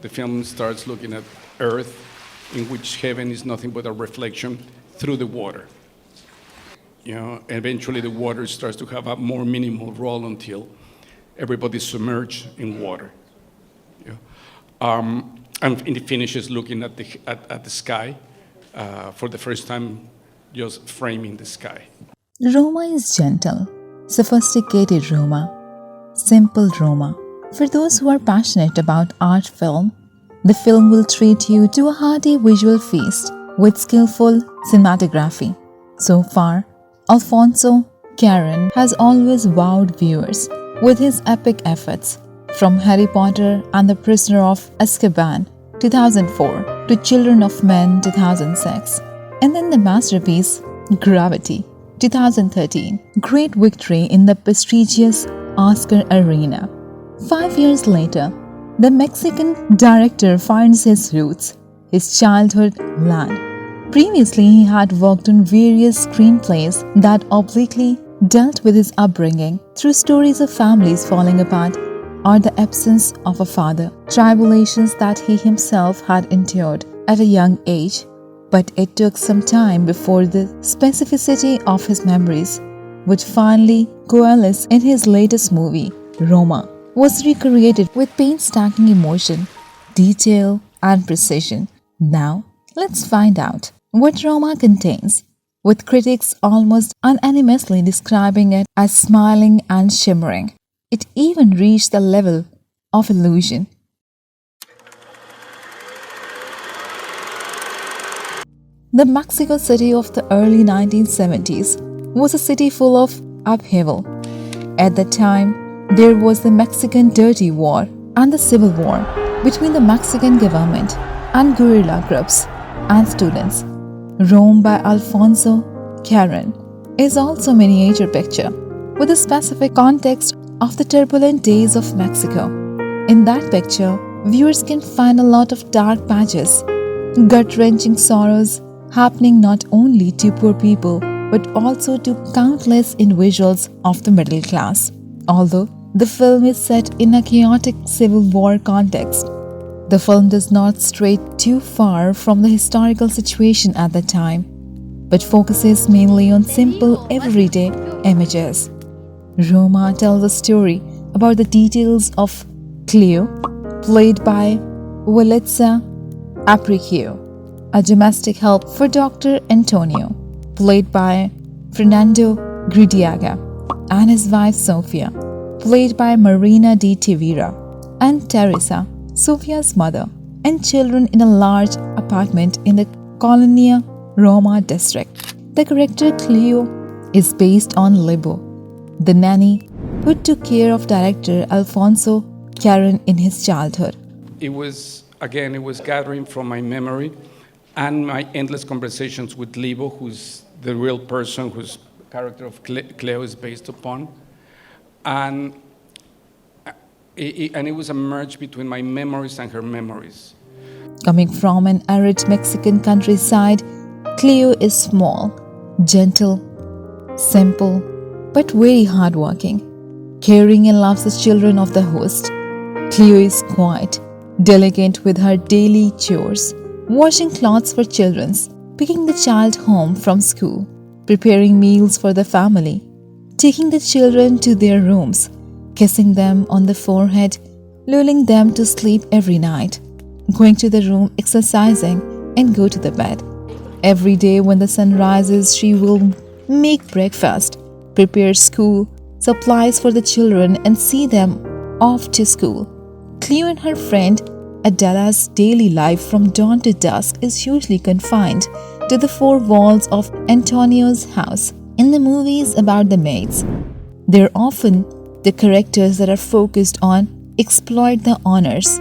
The film starts looking at Earth, in which heaven is nothing but a reflection through the water. Eventually the water starts to have a more minimal role until everybody's submerged in water. And it finishes looking at the sky for the first time, just framing the sky. Roma is gentle, sophisticated Roma, simple Roma. For those who are passionate about art film, the film will treat you to a hearty visual feast with skillful cinematography. So far, Alfonso Cuarón has always wowed viewers with his epic efforts, from Harry Potter and the Prisoner of Azkaban 2004 to Children of Men 2006, and then the masterpiece Gravity 2013, great victory in the prestigious Oscar arena. 5 years later, the Mexican director finds his roots, his childhood land. Previously, he had worked on various screenplays that obliquely dealt with his upbringing through stories of families falling apart or the absence of a father, tribulations that he himself had endured at a young age. But it took some time before the specificity of his memories would finally coalesce in his latest movie, Roma, was recreated with painstaking emotion, detail, and precision. Now, let's find out what Roma contains, with critics almost unanimously describing it as smiling and shimmering. It even reached the level of illusion. The Mexico City of the early 1970s was a city full of upheaval. At that time, there was the Mexican Dirty War and the Civil War between the Mexican government and guerrilla groups and students. Rome by Alfonso Cuarón is also a miniature picture with a specific context of the turbulent days of Mexico. In that picture, viewers can find a lot of dark patches, gut-wrenching sorrows happening not only to poor people but also to countless individuals of the middle class. Although the film is set in a chaotic civil war context, the film does not stray too far from the historical situation at the time, but focuses mainly on simple everyday images. Roma tells a story about the details of Cleo, played by Yalitza Aparicio, a domestic help for Dr. Antonio, played by Fernando Gridiaga, and his wife Sofia, played by Marina de Tavira, and Teresa, Sofia's mother, and children in a large apartment in the Colonia Roma district. The character Cleo is based on Libo, the nanny who took care of director Alfonso Cuarón in his childhood. It was gathering from my memory and my endless conversations with Libo, who's the real person whose character of Cleo is based upon. And it was a merge between my memories and her memories. Coming from an arid Mexican countryside, Cleo is small, gentle, simple, but very hardworking, caring and loves the children of the host. Cleo is quiet, diligent with her daily chores, washing clothes for children, picking the child home from school, preparing meals for the family, taking the children to their rooms, kissing them on the forehead, lulling them to sleep every night, going to the room, exercising, and go to the bed. Every day when the sun rises, she will make breakfast, prepare school supplies for the children, and see them off to school. Cleo and her friend Adela's daily life from dawn to dusk is usually confined to the four walls of Antonio's house. In the movies about the maids, they're often the characters that are focused on exploit the honors.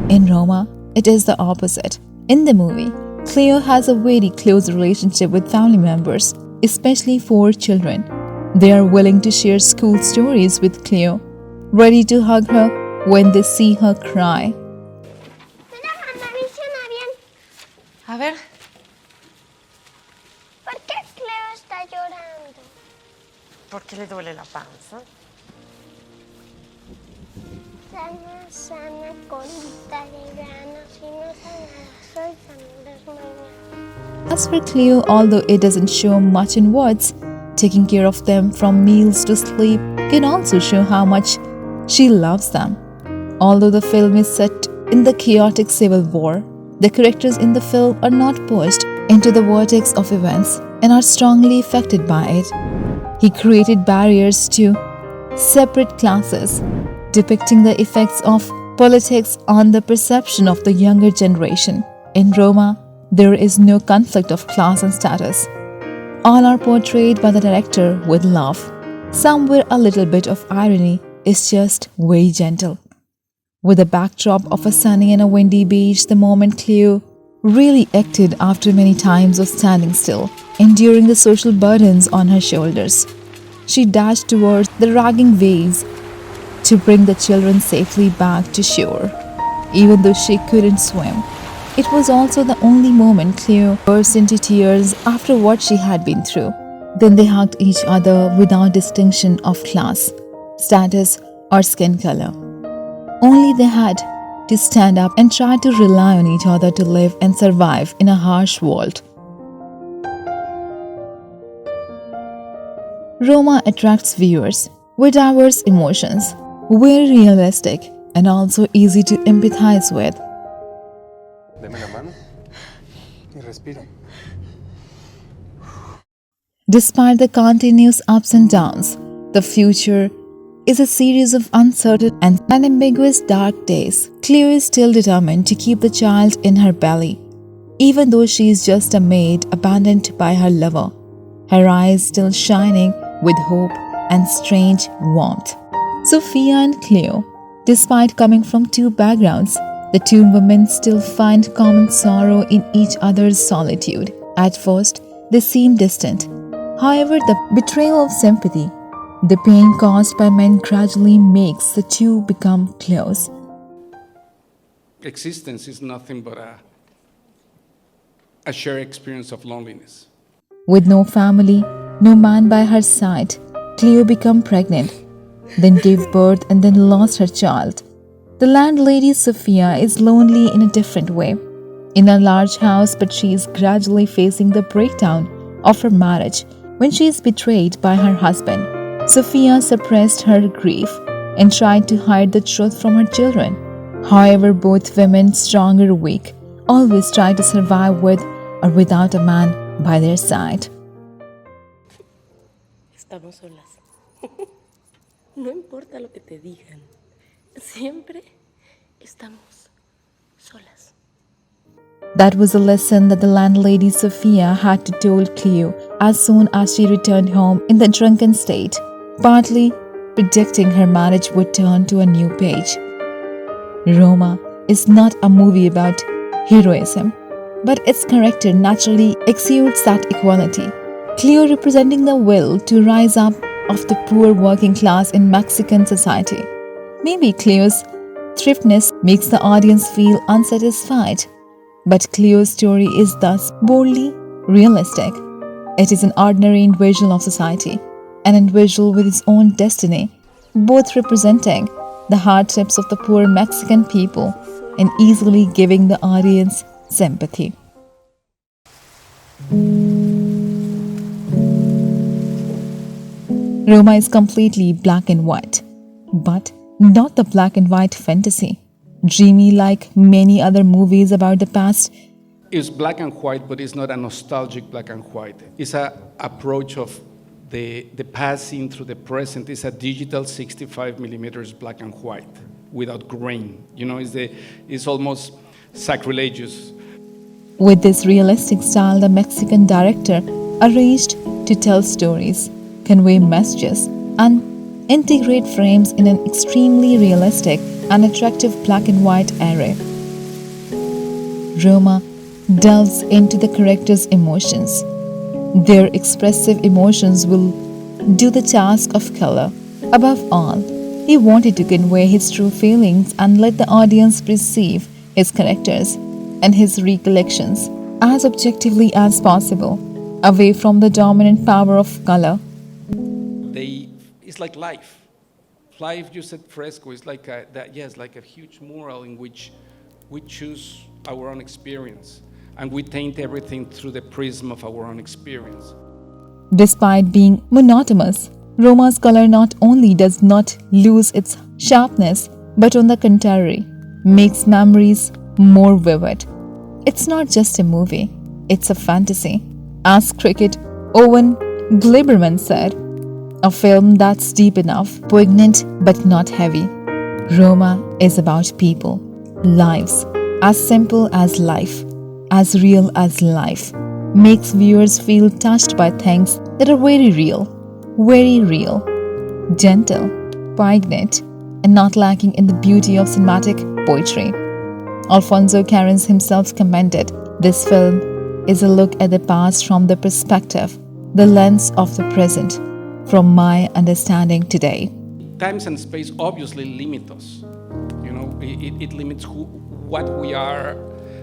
In Roma, it is the opposite. In the movie, Cleo has a very close relationship with family members, especially four children. They are willing to share school stories with Cleo, ready to hug her when they see her cry. A ver. ¿Por qué Cleo está llorando? ¿Por qué le duele la panza? Sana, sana, colita de grano, si no sanara, soy San Mañana. As for Cleo, although it doesn't show much in words, taking care of them from meals to sleep can also show how much she loves them. Although the film is set in the chaotic civil war, the characters in the film are not pushed into the vortex of events and are strongly affected by it. He created barriers to separate classes, depicting the effects of politics on the perception of the younger generation. In Roma, there is no conflict of class and status. All are portrayed by the director with love. Somewhere a little bit of irony is just very gentle. With a backdrop of a sunny and a windy beach, the moment Cleo really acted after many times of standing still, enduring the social burdens on her shoulders. She dashed towards the raging waves to bring the children safely back to shore. Even though she couldn't swim, it was also the only moment Cleo burst into tears after what she had been through. Then they hugged each other without distinction of class, status, or skin color. Only they had to stand up and try to rely on each other to live and survive in a harsh world. Roma attracts viewers with diverse emotions, very realistic and also easy to empathize with. Deme la mano y respire. Despite the continuous ups and downs, the future is a series of uncertain and ambiguous dark days. Cleo is still determined to keep the child in her belly, even though she is just a maid abandoned by her lover, her eyes still shining with hope and strange warmth. Sophia and Cleo, despite coming from two backgrounds, the two women still find common sorrow in each other's solitude. At first, they seem distant. However, the betrayal of sympathy, the pain caused by men gradually makes the two become close. Existence is nothing but a shared experience of loneliness. With no family, no man by her side, Cleo became pregnant, then gave birth and then lost her child. The landlady Sophia is lonely in a different way. In a large house, but she is gradually facing the breakdown of her marriage when she is betrayed by her husband. Sophia suppressed her grief and tried to hide the truth from her children. However, both women, strong or weak, always try to survive with or without a man by their side. Estamos solas. No importa lo que te digan. Siempre estamos solas. That was a lesson that the landlady Sophia had to tell Cleo as soon as she returned home in the drunken state, partly predicting her marriage would turn to a new page. Roma is not a movie about heroism, but its character naturally exudes that equality. Cleo representing the will to rise up of the poor working class in Mexican society. Maybe Cleo's thriftness makes the audience feel unsatisfied, but Cleo's story is thus boldly realistic. It is an ordinary individual of society, an individual with his own destiny, both representing the hardships of the poor Mexican people and easily giving the audience sympathy. Roma is completely black and white, but not the black and white fantasy, dreamy like many other movies about the past. It's black and white, but it's not a nostalgic black and white. It's an approach of the past seen through the present. It's a digital 65 millimeters black and white without grain. You know, it's almost sacrilegious. With this realistic style, the Mexican director arranged to tell stories, convey messages, and integrate frames in an extremely realistic and attractive black and white array. Roma delves into the characters' emotions. Their expressive emotions will do the task of color. Above all, he wanted to convey his true feelings and let the audience perceive his characters and his recollections as objectively as possible, away from the dominant power of color. It's like life. Fly, you said fresco, is like like a huge mural in which we choose our own experience, and we taint everything through the prism of our own experience. Despite being monotonous, Roma's color not only does not lose its sharpness, but on the contrary, makes memories more vivid. It's not just a movie, it's a fantasy. As critic Owen Gleiberman said, a film that's deep enough, poignant but not heavy. Roma is about people, lives, as simple as life, as real as life, makes viewers feel touched by things that are very real, gentle, poignant, and not lacking in the beauty of cinematic poetry. Alfonso Cuarón himself commented, "This film is a look at the past from the perspective, the lens of the present, from my understanding today." Times and space obviously limit us. You know, it limits what we are,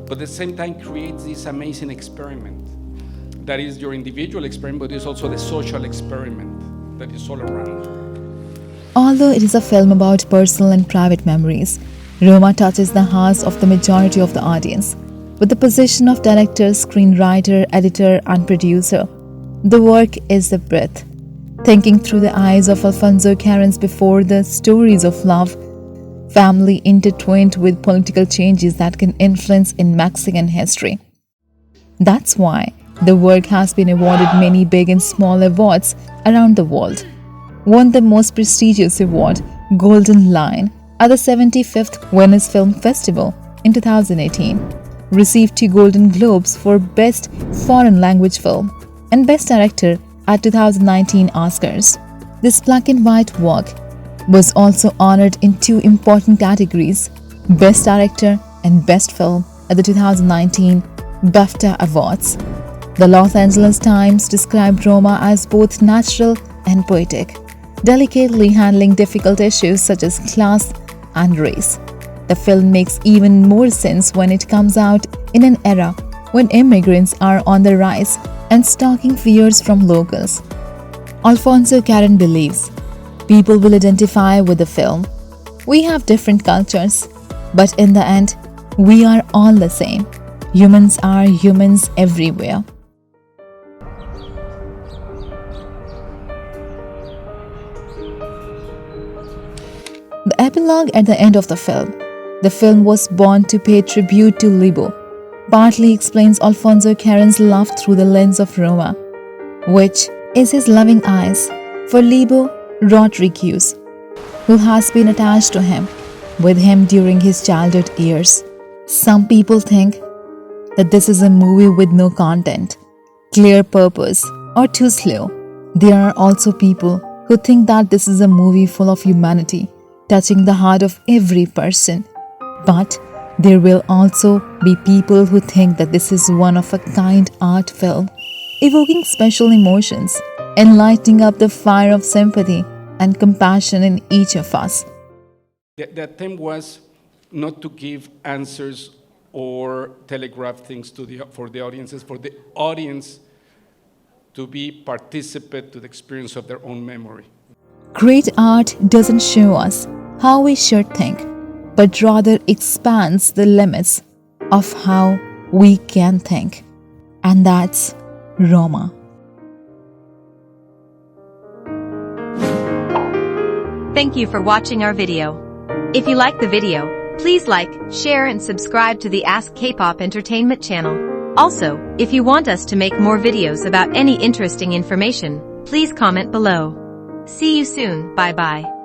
but at the same time creates this amazing experiment. That is your individual experiment, but it's also the social experiment that is all around. Although it is a film about personal and private memories, Roma touches the hearts of the majority of the audience. With the position of director, screenwriter, editor, and producer, the work is the breath. Thinking through the eyes of Alfonso Cuarón before the stories of love, family intertwined with political changes that can influence in Mexican history. That's why the work has been awarded many big and small awards around the world. Won the most prestigious award, Golden Lion, at the 75th Venice Film Festival in 2018. Received 2 Golden Globes for Best Foreign Language Film and Best Director at 2019 Oscars. This black and white work was also honored in 2 important categories, Best Director and Best Film at the 2019 BAFTA Awards. The Los Angeles Times described Roma as both natural and poetic, delicately handling difficult issues such as class and race. The film makes even more sense when it comes out in an era when immigrants are on the rise and stalking fears from locals. Alfonso Cuarón believes people will identify with the film. We have different cultures, but in the end, we are all the same. Humans are humans everywhere. The epilogue at the end of the film was born to pay tribute to Libo, partly explains Alfonso Cuarón's love through the lens of Roma, which is his loving eyes for Libo Rodriguez, who has been attached to him, with him during his childhood years. Some people think that this is a movie with no content, clear purpose, or too slow. There are also people who think that this is a movie full of humanity, touching the heart of every person. But there will also be people who think that this is one of a kind art film, evoking special emotions and lighting up the fire of sympathy and compassion in each of us. The attempt was not to give answers or telegraph things for the audiences, for the audience to be participant to the experience of their own memory. Great art doesn't show us how we should think, but rather expands the limits of how we can think. And that's Roma. Thank you for watching our video. If you like the video, please like, share and subscribe to the Ask K-Pop Entertainment channel. Also, if you want us to make more videos about any interesting information, please comment below. See you soon, bye bye.